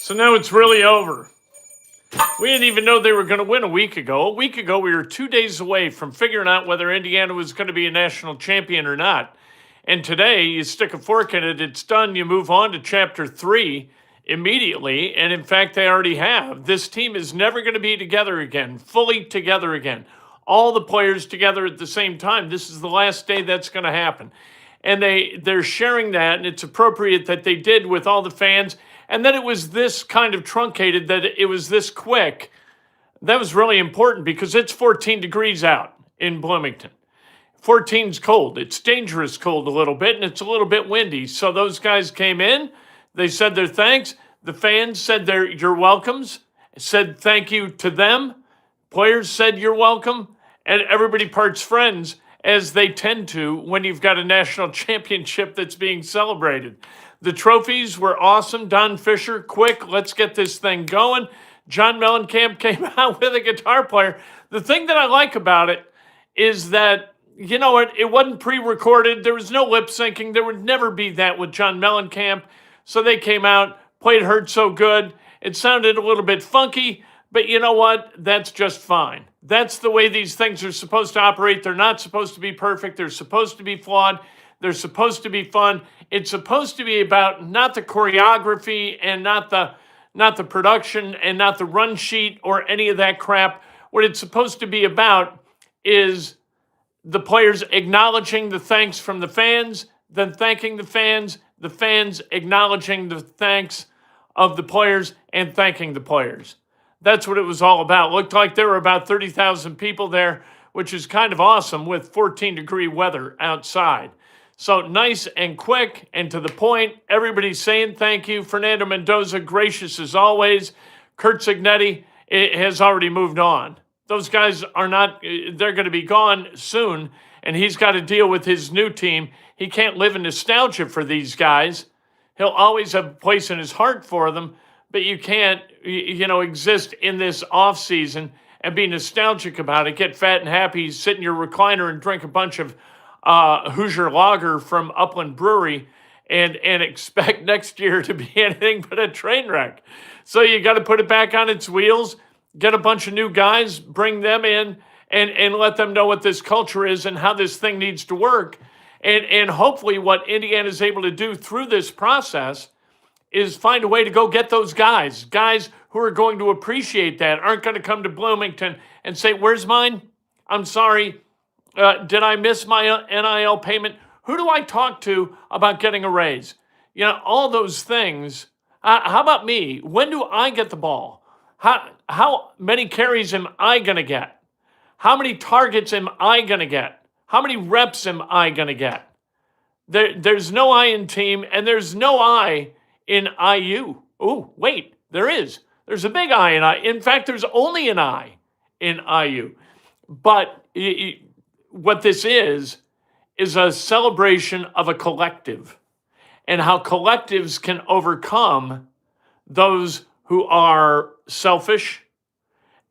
So now it's really over. We didn't even know they were going to win a week ago. A week ago, we were 2 days away from figuring out whether Indiana was going to be a national champion or not. And today, you stick a fork in it, it's done. You move on to chapter 3 immediately. And in fact, they already have. This team is never going to be together again, fully together again. All the players together at the same time. This is the last day that's going to happen. And they're sharing that, and it's appropriate that they did with all the fans. And then it was this kind of truncated, that it was this quick. That was really important because it's 14 degrees out in Bloomington. 14's cold. It's dangerous cold a little bit, and it's a little bit windy. So those guys came in. They said their thanks. The fans said their your welcomes, said thank you to them. Players said you're welcome. And everybody parts friends, as they tend to when you've got a national championship that's being celebrated. The trophies were awesome. Don Fisher, quick, let's get this thing going. John Mellencamp came out with a guitar player. The thing that I like about it is that, you know what, it wasn't pre-recorded. There was no lip syncing. There would never be that with John Mellencamp. So they came out, played Hurt So Good. It sounded a little bit funky, but you know what? That's just fine. That's the way these things are supposed to operate. They're not supposed to be perfect. They're supposed to be flawed. They're supposed to be fun. It's supposed to be about not the choreography and not the production and not the run sheet or any of that crap. What it's supposed to be about is the players acknowledging the thanks from the fans, then thanking the fans acknowledging the thanks of the players and thanking the players. That's what it was all about. Looked like there were about 30,000 people there, which is kind of awesome with 14-degree weather outside. So nice and quick and to the point. Everybody's saying thank you. Fernando Mendoza, gracious as always. Kurt Signetti has already moved on. Those guys are not, they're going to be gone soon, and he's got to deal with his new team. He can't live in nostalgia for these guys. He'll always have a place in his heart for them, but you can't, exist in this off season and be nostalgic about it, get fat and happy, sit in your recliner and drink a bunch of Hoosier lager from Upland Brewery and expect next year to be anything but a train wreck. So you got to put it back on its wheels, get a bunch of new guys, bring them in, and let them know what this culture is and how this thing needs to work. And hopefully what Indiana is able to do through this process is find a way to go get those guys who are going to appreciate that, aren't going to come to Bloomington and say, where's mine? I'm sorry. Did I miss my NIL payment? Who do I talk to about getting a raise? All those things. How about me? When do I get the ball? How many carries am I going to get? How many targets am I going to get? How many reps am I going to get? There's no I in team, and there's no I in IU. Oh, wait, there is. There's a big I in I. In fact, there's only an I in IU. But what this is a celebration of a collective and how collectives can overcome those who are selfish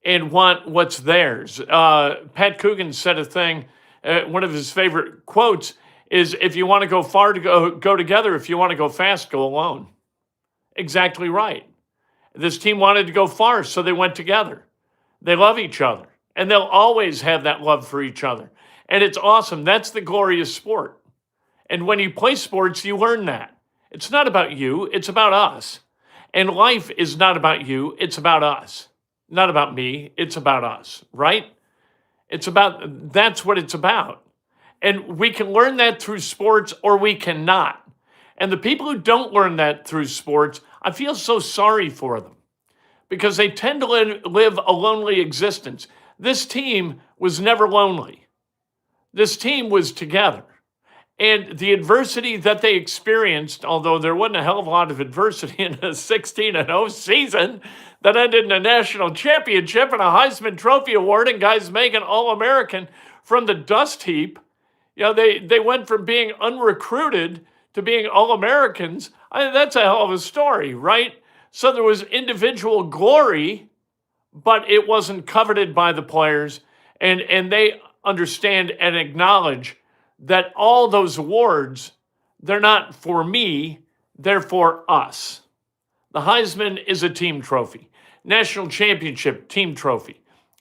and want what's theirs. Pat Coogan said a thing, one of his favorite quotes is, if you want to go far, to go together. If you want to go fast, go alone. Exactly right. This team wanted to go far, so they went together. They love each other, and they'll always have that love for each other. And it's awesome. That's the glorious sport. And when you play sports, you learn that. It's not about you, it's about us. And life is not about you, it's about us. Not about me, it's about us, right? That's what it's about. And we can learn that through sports or we cannot. And the people who don't learn that through sports, I feel so sorry for them because they tend to live a lonely existence. This team was never lonely. This team was together. And the adversity that they experienced, although there wasn't a hell of a lot of adversity in a 16-0 season that ended in a national championship and a Heisman Trophy award and guys making All-American from the dust heap. They went from being unrecruited to being All-Americans. That's a hell of a story, right? So there was individual glory, but it wasn't coveted by the players. And they understand and acknowledge that all those awards, they're not for me, they're for us. The Heisman is a team trophy. National championship, team trophy.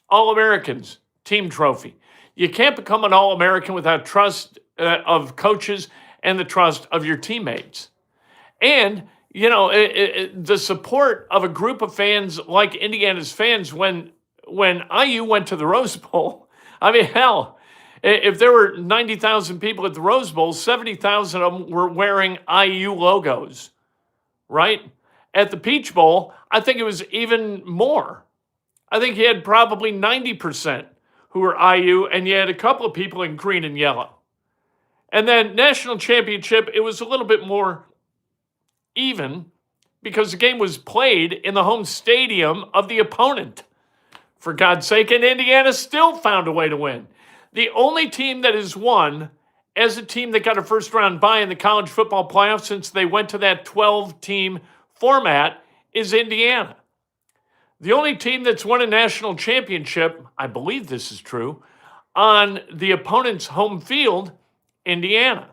All-Americans, team trophy. You can't become an All-American without trust of coaches and the trust of your teammates. And, the support of a group of fans like Indiana's fans when IU went to the Rose Bowl. I mean, hell, if there were 90,000 people at the Rose Bowl, 70,000 of them were wearing IU logos, right? At the Peach Bowl, I think it was even more. I think you had probably 90% who were IU, and you had a couple of people in green and yellow. And then national championship, it was a little bit more even because the game was played in the home stadium of the opponent, for God's sake, and Indiana still found a way to win. The only team that has won as a team that got a first-round bye in the college football playoffs since they went to that 12-team format is Indiana. The only team that's won a national championship, I believe this is true, on the opponent's home field, Indiana.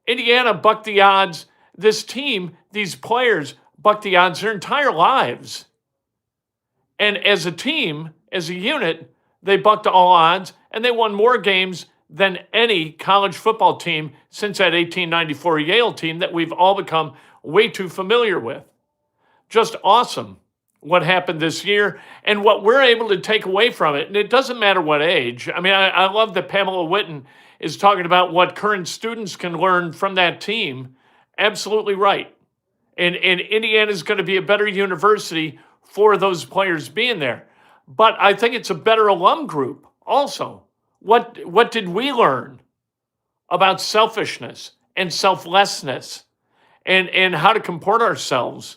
Indiana bucked the odds. This team, these players, bucked the odds their entire lives. And as a team, as a unit, they bucked all odds, and they won more games than any college football team since that 1894 Yale team that we've all become way too familiar with. Just awesome what happened this year and what we're able to take away from it. And it doesn't matter what age. I mean, I love that Pamela Whitten is talking about what current students can learn from that team. Absolutely right. And Indiana is going to be a better university for those players being there. But I think it's a better alum group also. What did we learn about selfishness and selflessness and how to comport ourselves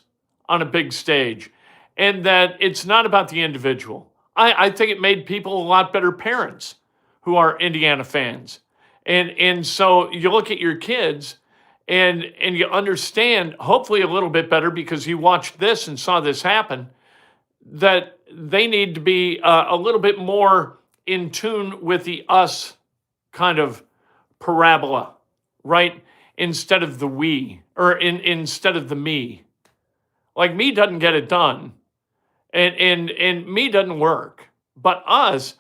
on a big stage? And that it's not about the individual. I think it made people a lot better parents who are Indiana fans. And so you look at your kids and you understand, hopefully a little bit better because you watched this and saw this happen, that they need to be a little bit more in tune with the us kind of parabola, right? Instead of the we, or instead of the me. Like me doesn't get it done, and me doesn't work. But us,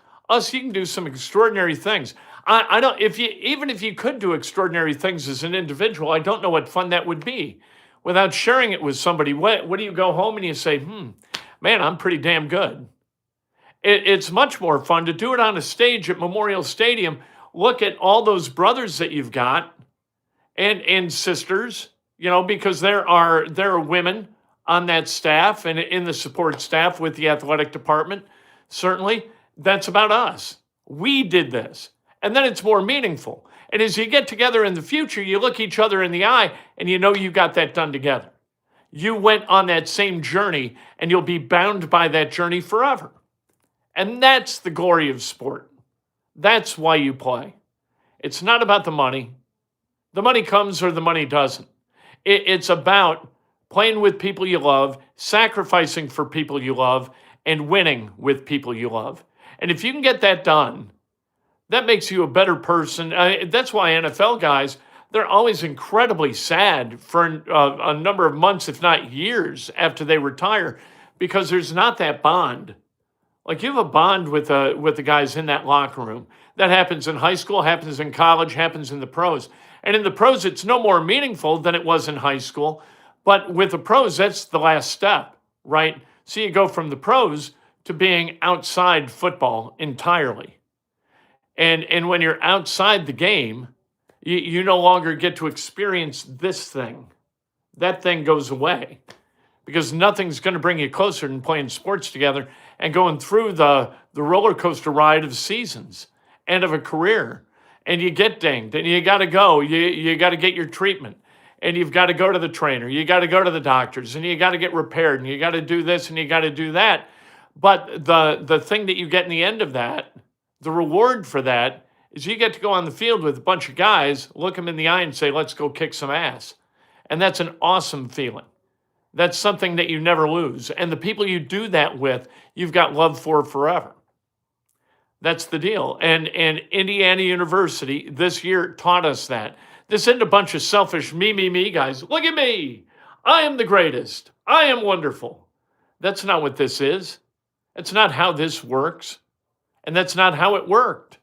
you can do some extraordinary things. I don't, even if you could do extraordinary things as an individual, I don't know what fun that would be without sharing it with somebody. What do you go home and you say, man, I'm pretty damn good. It's much more fun to do it on a stage at Memorial Stadium. Look at all those brothers that you've got and sisters, because there are women on that staff and in the support staff with the athletic department. Certainly, that's about us. We did this. And then it's more meaningful. And as you get together in the future, you look each other in the eye and you know you got that done together. You went on that same journey and you'll be bound by that journey forever. And that's the glory of sport. That's why you play. It's not about the money. The money comes or the money doesn't. It's about playing with people you love, sacrificing for people you love, and winning with people you love. And if you can get that done, that makes you a better person. That's why NFL guys, they're always incredibly sad for a number of months, if not years, after they retire, because there's not that bond. Like you have a bond with the guys in that locker room. That happens in high school, happens in college, happens in the pros. And in the pros, it's no more meaningful than it was in high school. But with the pros, that's the last step, right? So you go from the pros to being outside football entirely. And when you're outside the game, you no longer get to experience this thing. That thing goes away because nothing's going to bring you closer than playing sports together and going through the roller coaster ride of seasons and of a career. And you get dinged and you got to go. You got to get your treatment and you've got to go to the trainer. You got to go to the doctors and you got to get repaired and you got to do this and you got to do that. But the thing that you get in the end of that, the reward for that, is you get to go on the field with a bunch of guys, look them in the eye and say, let's go kick some ass. And that's an awesome feeling. That's something that you never lose. And the people you do that with, you've got love for forever. That's the deal. And Indiana University this year taught us that. This isn't a bunch of selfish me guys. Look at me. I am the greatest. I am wonderful. That's not what this is. That's not how this works. And that's not how it worked.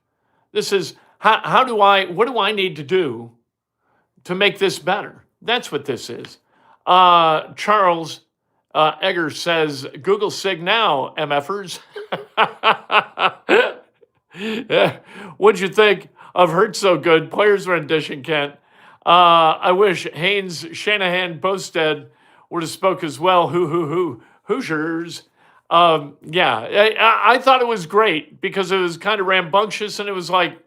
This is what do I need to do to make this better? That's what this is. Charles Egger says, Google Sig now, MFers. Yeah. What'd you think of Hurt So Good? Players rendition, Kent. I wish Haynes, Shanahan, Bosted would have spoke as well. Hoosiers. Yeah, I thought it was great because it was kind of rambunctious and it was like,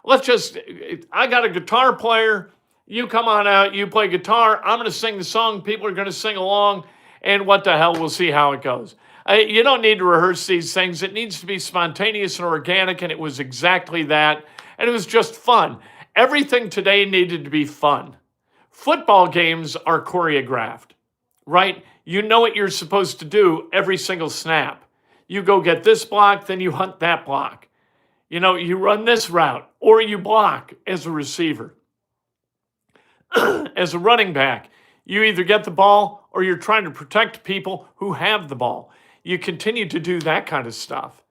I got a guitar player. You come on out, you play guitar. I'm going to sing the song. People are going to sing along. And what the hell, we'll see how it goes. You don't need to rehearse these things. It needs to be spontaneous and organic, and it was exactly that. And it was just fun. Everything today needed to be fun. Football games are choreographed, right? You know what you're supposed to do every single snap. You go get this block, then you hunt that block. You know, you run this route, or you block as a receiver. As a running back, you either get the ball or you're trying to protect people who have the ball. You continue to do that kind of stuff,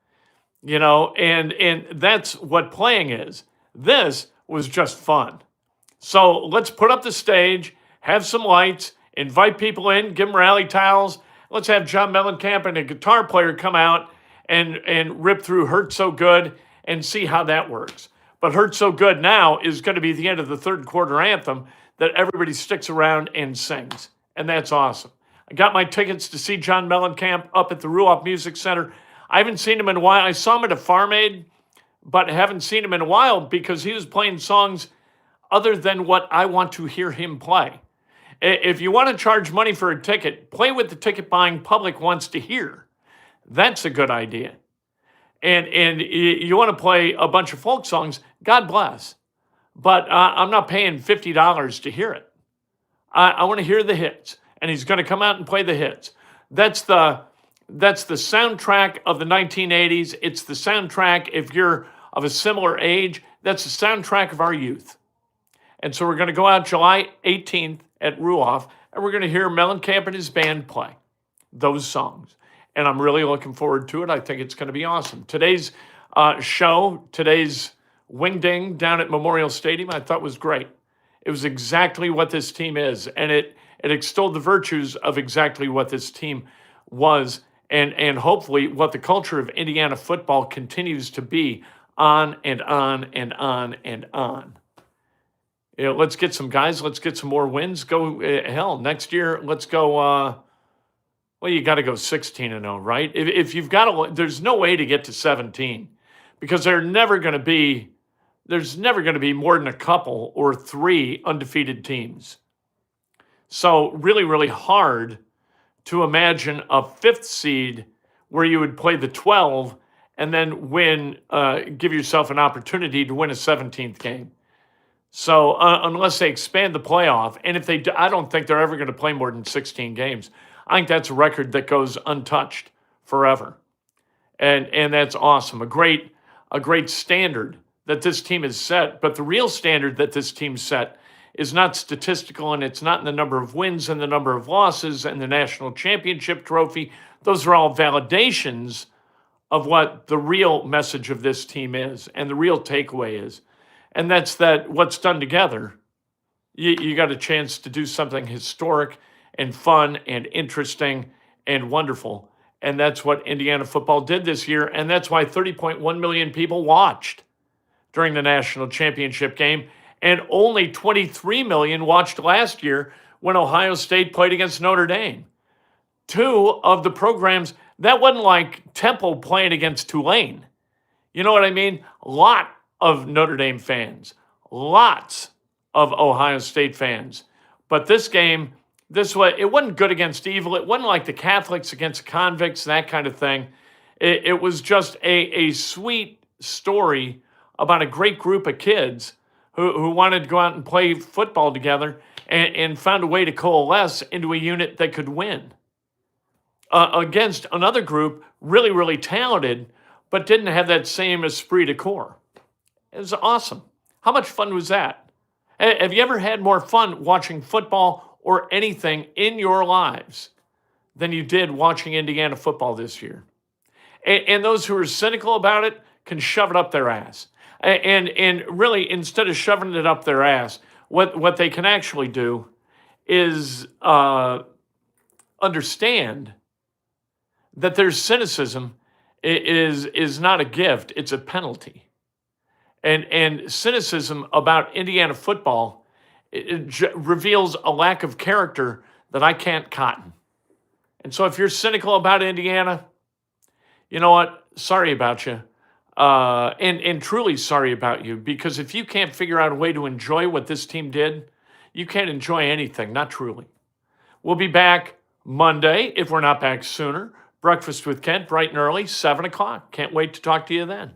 you know, and that's what playing is. This was just fun. So let's put up the stage, have some lights, invite people in, give them rally towels. Let's have John Mellencamp and a guitar player come out and rip through Hurt So Good and see how that works. But Hurt So Good now is going to be the end of the third quarter anthem that everybody sticks around and sings. And that's awesome. I got my tickets to see John Mellencamp up at the Ruoff Music Center. I haven't seen him in a while. I saw him at a Farm Aid, but haven't seen him in a while because he was playing songs other than what I want to hear him play. If you want to charge money for a ticket, play what the ticket buying public wants to hear. That's a good idea. And you want to play a bunch of folk songs, God bless. But I'm not paying $50 to hear it. I want to hear the hits. And he's going to come out and play the hits. That's the soundtrack of the 1980s. It's the soundtrack, if you're of a similar age, that's the soundtrack of our youth. And so we're going to go out July 18th at Ruoff, and we're going to hear Mellencamp and his band play those songs. And I'm really looking forward to it. I think it's going to be awesome. Today's today's Wing Ding down at Memorial Stadium, I thought was great. It was exactly what this team is, and it extolled the virtues of exactly what this team was, and hopefully what the culture of Indiana football continues to be on and on and on and on. You know, let's get some guys. Let's get some more wins. Go hell next year. Let's go. Well, you got to go 16-0, right? If you've got to, there's no way to get to 17 because there's never going to be more than a couple or three undefeated teams. So really, really hard to imagine a fifth seed where you would play the 12 and then give yourself an opportunity to win a 17th game. So unless they expand the playoff, and if they do, I don't think they're ever going to play more than 16 games. I think that's a record that goes untouched forever. And that's awesome. A great standard that this team has set. But the real standard that this team set is not statistical, and it's not in the number of wins and the number of losses and the national championship trophy. Those are all validations of what the real message of this team is and the real takeaway is. And that's that what's done together, you got a chance to do something historic and fun and interesting and wonderful. And that's what Indiana football did this year. And that's why 30.1 million people watched during the national championship game. And only 23 million watched last year when Ohio State played against Notre Dame. Two of the programs, that wasn't like Temple playing against Tulane. You know what I mean? A lot of Notre Dame fans, lots of Ohio State fans. But this game, it wasn't good against evil. It wasn't like the Catholics against convicts, that kind of thing. It was just a sweet story about a great group of kids who wanted to go out and play football together and found a way to coalesce into a unit that could win against another group really, really talented, but didn't have that same esprit de corps. It was awesome. How much fun was that? Have you ever had more fun watching football or anything in your lives than you did watching Indiana football this year. And those who are cynical about it can shove it up their ass. And really, instead of shoving it up their ass, what they can actually do is understand that their cynicism is not a gift, it's a penalty. And cynicism about Indiana football reveals a lack of character that I can't cotton. And so if you're cynical about Indiana, you know what? Sorry about you. And truly sorry about you, because if you can't figure out a way to enjoy what this team did, you can't enjoy anything, not truly. We'll be back Monday, if we're not back sooner. Breakfast with Kent, bright and early, 7 o'clock. Can't wait to talk to you then.